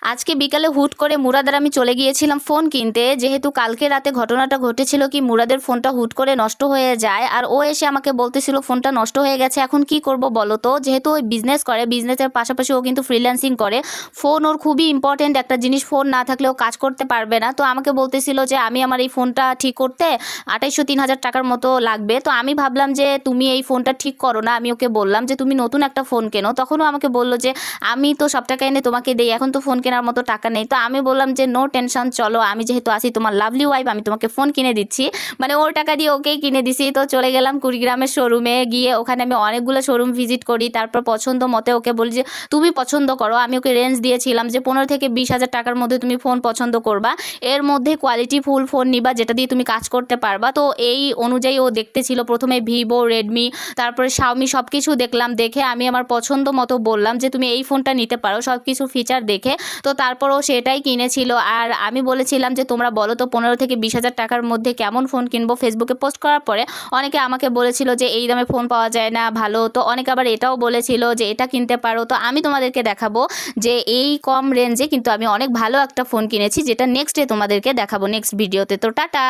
আজকে বিকালে হুট করে মুরাদ আর আমি চলে গিয়েছিলাম ফোন কিনতে, যেহেতু কালকে রাতে ঘটনাটা ঘটেছিল কি মুরাদের ফোনটা হুট করে নষ্ট হয়ে যায়, আর ও এসে আমাকে বলতেছিল ফোনটা নষ্ট হয়ে গেছে, এখন কি করব বলো তো। যেহেতু ওই বিজনেস করে, বিজনেসের পাশাপাশি ও কিন্তু ফ্রিল্যান্সিং করে, ফোন ওর খুবই ইম্পর্টেন্ট একটা জিনিস, ফোন না থাকলে ও কাজ করতে পারবে না। তো আমাকে বলতেছিল যে আমি আমার এই ফোনটা ঠিক করতে 2,500-3,000 টাকার মতো লাগবে। তো আমি ভাবলাম যে তুমি এই ফোনটা ঠিক করো না, আমি ওকে বললাম যে তুমি নতুন একটা ফোন কেনো। তখনও আমাকে বললো যে আমি তো সব টাকা এনে তোমাকে দেই, এখন তো ফোন কেনার মতো টাকা নেই। তো আমি বললাম যে নো টেনশন, চলো আমি যেহেতু আছি তোমার লাভলি ওয়াইফ, আমি তোমাকে ফোন কিনে দিচ্ছি। মানে ওর টাকা দিয়ে ওকেই কিনে দিছি। তো চলে গেলাম কুড়িগ্রামের শোরুমে, গিয়ে ওখানে আমি অনেকগুলো শোরুম ভিজিট করি, তারপর পছন্দ মতে ওকে বলি যে তুমি পছন্দ করো। আমি ওকে রেঞ্জ দিয়েছিলাম যে 15,000-20,000 টাকার মধ্যে তুমি ফোন পছন্দ করবা, এর মধ্যে কোয়ালিটি ফুল ফোন নিবা যেটা দিয়ে তুমি কাজ করতে পারবা। তো এই অনুযায়ী ও দেখতে ছিল, প্রথমে ভিভো, রেডমি, তারপরে শাওমি সব কিছু দেখলাম। দেখে আমি আমার পছন্দ মতো বললাম যে তুমি এই ফোনটা নিতে পারো, সব কিছু ফিচার দেখে। তো তারপরও সেটাই কিনেছিল। আর আমি বলেছিলাম যে তোমরা বলো তো 15,000-20,000 টাকার মধ্যে কেমন ফোন কিনবো। ফেসবুকে পোস্ট করার পরে অনেকে আমাকে বলেছিল যে এই দামে ফোন পাওয়া যায় না ভালো, তো অনেকে আবার এটাও বলেছিল যে এটা কিনতে পারো। তো আমি তোমাদেরকে দেখাবো যে এই কম রেঞ্জে কিন্তু আমি অনেক ভালো একটা ফোন কিনেছি, যেটা নেক্সট ডে তোমাদেরকে দেখাবো নেক্সট ভিডিওতে। তো টাটা।